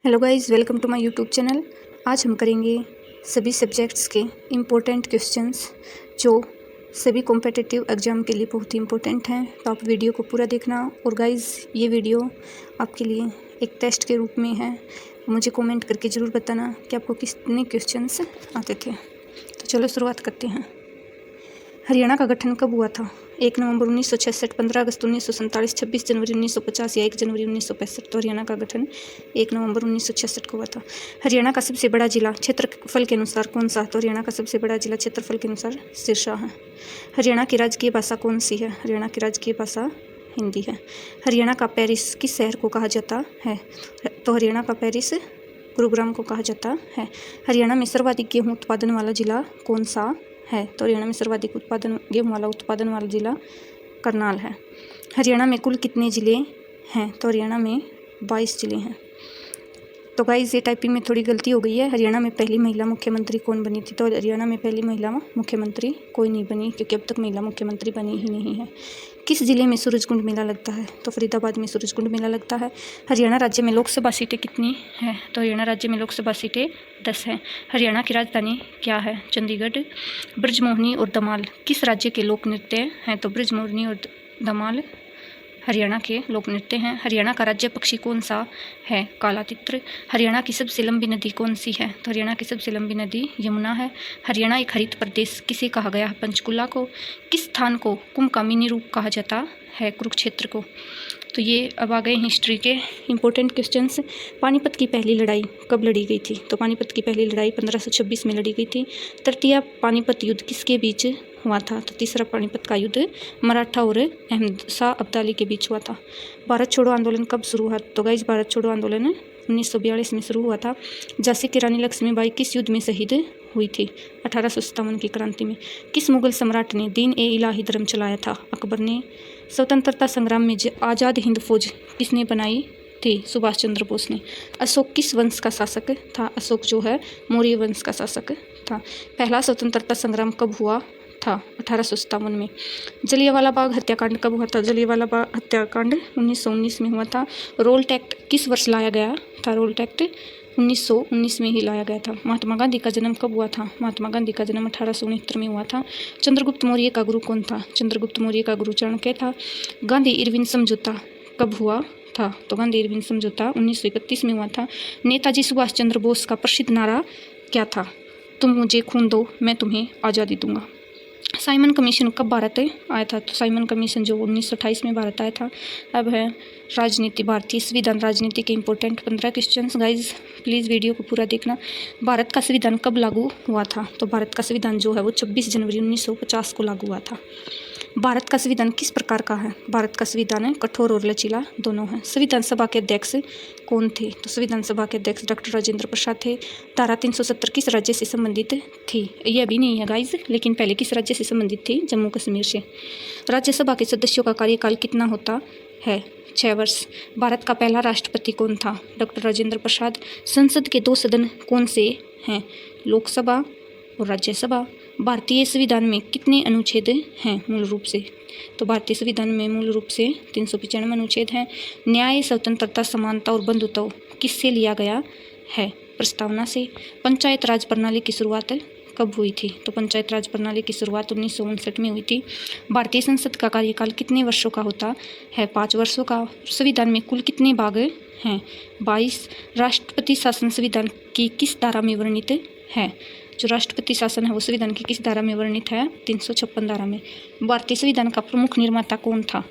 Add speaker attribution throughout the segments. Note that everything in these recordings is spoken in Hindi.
Speaker 1: Hello guys, welcome to my YouTube channel. आज हम करेंगे सभी सब्जेक्ट्स के इम्पोर्टेंट क्वेश्चंस जो सभी कॉम्पिटिटिव एग्ज़ाम के लिए बहुत ही इम्पोर्टेंट हैं। तो आप वीडियो को पूरा देखना। और गाइस, ये वीडियो आपके लिए एक टेस्ट के रूप में है। मुझे कमेंट करके ज़रूर बताना कि आपको कितने क्वेश्चंस आते थे। तो चलो शुरुआत करते हैं। हरियाणा का गठन कब हुआ था? 1 नवंबर 1966, 15 अगस्त 1947, 26 जनवरी 1950 या 1 जनवरी 1965। तो हरियाणा का गठन 1 नवंबर 1966 को हुआ था। हरियाणा का सबसे बड़ा जिला क्षेत्रफल के अनुसार कौन सा? तो हरियाणा का सबसे बड़ा जिला क्षेत्रफल के अनुसार सिरसा है। हरियाणा की राजकीय भाषा कौन सी है? हरियाणा की राजकीय भाषा हिंदी है। हरियाणा का पेरिस किस शहर को कहा जाता है? तो हरियाणा का पेरिस गुरुग्राम को कहा जाता है। हरियाणा में सर्वाधिक गेहूँ उत्पादन वाला जिला कौन सा है? तो हरियाणा में सर्वाधिक गेहूं उत्पादन वाला जिला करनाल है। हरियाणा में कुल कितने ज़िले हैं? तो हरियाणा में 22 ज़िले हैं। तो गाइस, ये टाइपिंग में थोड़ी गलती हो गई है। हरियाणा में पहली महिला मुख्यमंत्री कौन बनी थी? तो हरियाणा में पहली महिला मुख्यमंत्री कोई नहीं बनी, क्योंकि अब तक महिला मुख्यमंत्री बनी ही नहीं है। किस जिले में सूरजकुंड मेला लगता है? तो फरीदाबाद में सूरजकुंड मेला लगता है। हरियाणा राज्य में लोकसभा सीटें कितनी हैं? तो हरियाणा राज्य में लोकसभा सीटें 10 हैं। हरियाणा की राजधानी क्या है? चंडीगढ़। ब्रजमोहिनी और धमाल किस राज्य के लोक नृत्य हैं? तो ब्रजमोहिनी और धमाल हरियाणा के लोक नृत्य हैं। हरियाणा का राज्य पक्षी कौन सा है? काला तित्र। हरियाणा की सबसे लंबी नदी कौन सी है? तो हरियाणा की सबसे लंबी नदी यमुना है। हरियाणा एक हरित प्रदेश किसे कहा गया है? पंचकुला को। किस स्थान को कुंभ का मिनी रूप कहा जाता है? कुरुक्षेत्र को। तो ये अब आ गए हिस्ट्री के इंपॉर्टेंट क्वेश्चंस। पानीपत की पहली लड़ाई कब लड़ी गई थी? तो पानीपत की पहली लड़ाई 1526 में लड़ी गई थी। तृतीय पानीपत युद्ध किसके बीच हुआ था? तो तीसरा पानीपत का युद्ध मराठा और अहमद शाह अब्दाली के बीच हुआ था। भारत छोड़ो आंदोलन कब शुरू हुआ? तो गाइस, भारत छोड़ो आंदोलन 1942 में शुरू हुआ था। झांसी की रानी लक्ष्मीबाई किस युद्ध में शहीद हुई थी? 1857 की क्रांति में। किस मुगल सम्राट ने दीन ए इलाही धर्म चलाया था? अकबर ने। स्वतंत्रता संग्राम में आज़ाद हिंद फौज किसने बनाई थी? सुभाष चंद्र बोस ने। अशोक किस वंश का शासक था? अशोक जो है मौर्य वंश का शासक था। पहला स्वतंत्रता संग्राम कब हुआ था? 1857 में। जलियांवाला बाग हत्याकांड कब हुआ था? जलियांवाला बाग हत्याकांड 1919 में हुआ था। रोल्ट एक्ट किस वर्ष लाया गया था? रोल्ट एक्ट 1919 में ही लाया गया था। महात्मा गांधी का जन्म कब हुआ था? महात्मा गांधी का जन्म 1869 में हुआ था। चंद्रगुप्त मौर्य का गुरु कौन था? चंद्रगुप्त मौर्य का गुरु चाणक्य था। गांधी इरविन समझौता कब हुआ था? तो गांधी इरविन समझौता 1931 में हुआ था। नेताजी सुभाष चंद्र बोस का प्रसिद्ध नारा क्या था? तुम मुझे खून दो, मैं तुम्हें आज़ादी दूंगा। साइमन कमीशन कब भारत आया था? तो साइमन कमीशन जो 1928 में भारत आया था। अब है राजनीति, भारतीय संविधान राजनीति के important 15 questions. Guys, please video को पूरा देखना। भारत का संविधान कब लागू हुआ था? तो भारत का संविधान जो है वो 26 जनवरी 1950 को लागू हुआ था। भारत का संविधान किस प्रकार का है? भारत का संविधान कठोर और लचीला दोनों है। संविधान सभा के अध्यक्ष कौन थे? तो संविधान सभा के अध्यक्ष डॉक्टर राजेंद्र प्रसाद थे। धारा 370 किस राज्य से संबंधित थी? ये अभी नहीं है गाइज, लेकिन पहले किस राज्य से संबंधित थी? जम्मू कश्मीर से। राज्यसभा के सदस्यों का कार्यकाल कितना होता है? 6 वर्ष। भारत का पहला राष्ट्रपति कौन था? डॉक्टर राजेंद्र प्रसाद। संसद के 2 सदन कौन से हैं? लोकसभा और राज्यसभा। भारतीय संविधान में कितने अनुच्छेद हैं मूल रूप से? तो भारतीय संविधान में मूल रूप से 395 अनुच्छेद हैं। न्याय, स्वतंत्रता, समानता और बंधुत्व किससे लिया गया है? प्रस्तावना से। पंचायत राज प्रणाली की शुरुआत कब हुई थी? तो पंचायत राज प्रणाली की शुरुआत 1959 में हुई थी। भारतीय संसद का कार्यकाल कितने वर्षों का होता है? 5 वर्षों का। संविधान में कुल कितने भाग हैं? 22। राष्ट्रपति शासन संविधान की किस धारा में वर्णित है? जो राष्ट्रपति शासन है वो संविधान की किस धारा में वर्णित है? 356 धारा में। भारतीय संविधान का प्रमुख निर्माता कौन था?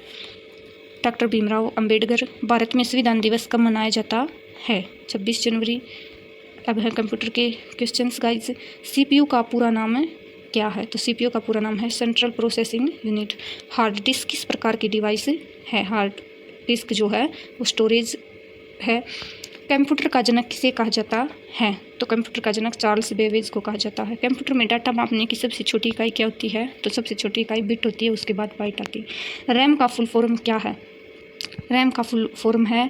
Speaker 1: डॉक्टर भीमराव अंबेडकर। भारत में संविधान दिवस कब मनाया जाता है? 26 जनवरी। अब है कंप्यूटर के क्वेश्चंस गाइज। सीपीयू का पूरा नाम क्या है? तो सीपीयू का पूरा नाम है central processing unit. Hard disk किस प्रकार की डिवाइस है? हार्ड डिस्क जो है वो स्टोरेज है। कंप्यूटर का जनक किसे कहा जाता है? तो कंप्यूटर का जनक चार्ल्स बेबेज को कहा जाता है। कंप्यूटर में डाटा मापने की सबसे छोटी इकाई क्या होती है? तो सबसे छोटी इकाई बिट होती है, उसके बाद बाइट आती है। रैम का फुल फॉर्म क्या है? रैम का फुल फॉर्म है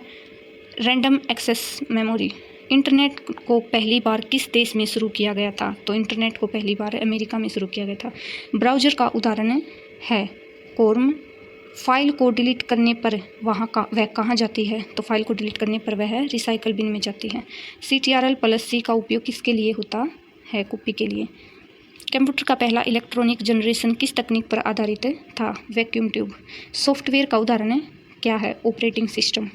Speaker 1: रैंडम एक्सेस मेमोरी। इंटरनेट को पहली बार किस देश में शुरू किया गया था? तो इंटरनेट को पहली बार अमेरिका में शुरू किया गया था। ब्राउज़र का उदाहरण है क्रोम, फाइल को डिलीट करने पर वह कहाँ जाती है? तो फाइल को डिलीट करने पर वह रिसाइकल बिन में जाती है। CTRL+C का उपयोग किसके लिए होता है? कॉपी के लिए। कंप्यूटर का पहला इलेक्ट्रॉनिक जनरेशन किस तकनीक पर आधारित था? Vacuum tube. सॉफ्टवेयर का उदाहरण क्या है? Operating system.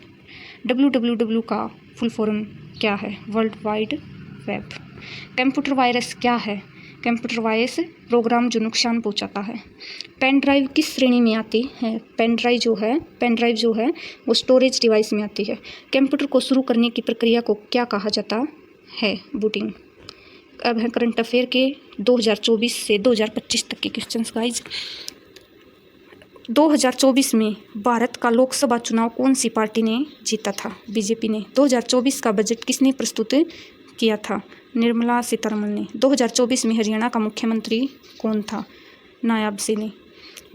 Speaker 1: www का फुल फॉर्म क्या है? World wide web. Computer virus क्या है? कंप्यूटर वायरस प्रोग्राम जो नुकसान पहुंचाता है। पेन ड्राइव किस श्रेणी में आती है? पेन ड्राइव जो है वो स्टोरेज डिवाइस में आती है। कंप्यूटर को शुरू करने की प्रक्रिया को क्या कहा जाता है? बूटिंग। अब है करंट अफेयर के 2024 से 2025 तक के क्वेश्चंस गाइज। 2024 में भारत का लोकसभा चुनाव कौन सी पार्टी ने जीता था? बीजेपी ने। 2024 का बजट किसने प्रस्तुत किया था? निर्मला सीतारमण ने। 2024 में हरियाणा का मुख्यमंत्री कौन था? नायाब सिंह ने।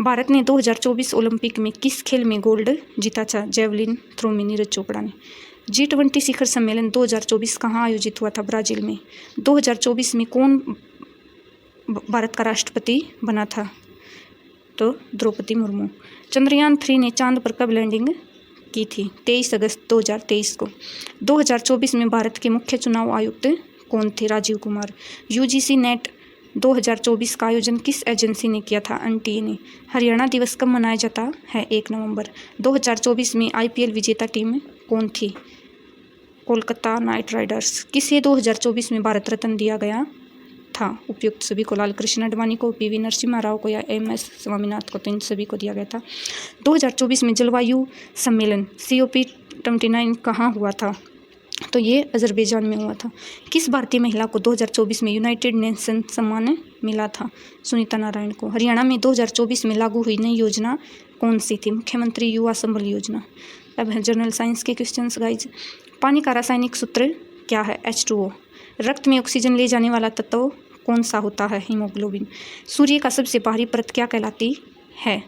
Speaker 1: भारत ने 2024 ओलंपिक में किस खेल में गोल्ड जीता था? जेवलिन थ्रो में नीरज चोपड़ा ने। G20 शिखर सम्मेलन 2024 कहाँ आयोजित हुआ था? ब्राज़ील में। 2024 में कौन भारत का राष्ट्रपति बना था? तो द्रौपदी मुर्मू। चंद्रयान 3 ने चांद पर कब लैंडिंग की थी? 23 अगस्त 2023 को। 2024 में भारत के मुख्य चुनाव आयुक्त कौन थे? राजीव कुमार। UGC नेट 2024 का आयोजन किस एजेंसी ने किया था? NTA ने। हरियाणा दिवस कब मनाया जाता है? 1 नवंबर। 2024 में IPL विजेता टीम कौन थी? Kolkata night Riders. किसे 2024 में भारत रत्न दिया गया था? उपयुक्त सभी को। लाल कृष्ण आडवाणी को, PV नरसिम्हा राव को या MS स्वामीनाथन को। तो इन सभी को दिया गया था। 2024 में जलवायु सम्मेलन COP29 कहाँ हुआ था? तो ये अजरबैजान में हुआ था। किस भारतीय महिला को 2024 में यूनाइटेड नेशन सम्मान मिला था? सुनीता नारायण को। हरियाणा में 2024 में लागू हुई नई योजना कौन सी थी? मुख्यमंत्री युवा संबल योजना। अब है जनरल साइंस के क्वेश्चंस गाइज। पानी का रासायनिक सूत्र क्या है? H2O। रक्त में ऑक्सीजन ले जाने वाला तत्व कौन सा होता है? हीमोग्लोबिन। सूर्य का सबसे बाहरी परत क्या कहलाती है?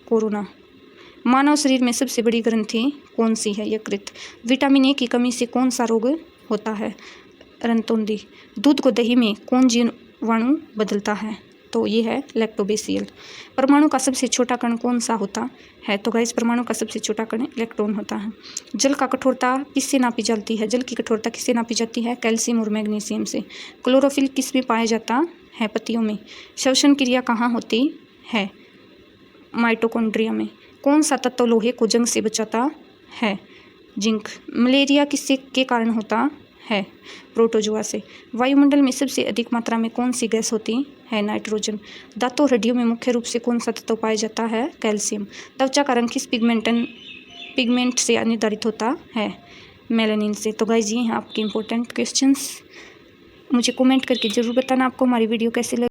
Speaker 1: कोरोना। मानव शरीर में सबसे बड़ी ग्रंथि कौन सी है? यकृत। विटामिन A की कमी से कौन सा रोग होता है? रंतोंदी। दूध को दही में कौन जीवाणु बदलता है? तो ये है लैक्टोबेसिल। परमाणु का सबसे छोटा कण कौन सा होता है? तो गाइस परमाणु का सबसे छोटा कण इलेक्ट्रॉन होता है। जल का कठोरता किससे नापी जाती है? जल की कठोरता किससे नापी जाती है? कैल्शियम और मैग्नीशियम से। क्लोरोफिल किस में पाया जाता है? पत्तियों में। श्वसन क्रिया कहाँ होती है? माइटोकॉन्ड्रिया में। कौन सा तत्व लोहे को जंग से बचाता है? जिंक। मलेरिया किससे के कारण होता है? प्रोटोजोआ से। वायुमंडल में सबसे अधिक मात्रा में कौन सी गैस होती है? नाइट्रोजन। दांतों और हड्डियों में मुख्य रूप से कौन सा तत्व पाया जाता है? कैल्शियम। त्वचा का रंग किस पिगमेंट से निर्धारित होता है? मेलानिन से। तो गाइस ये हैं आपके इंपॉर्टेंट क्वेश्चंस। मुझे कमेंट करके ज़रूर बताना आपको हमारी वीडियो कैसी लगी।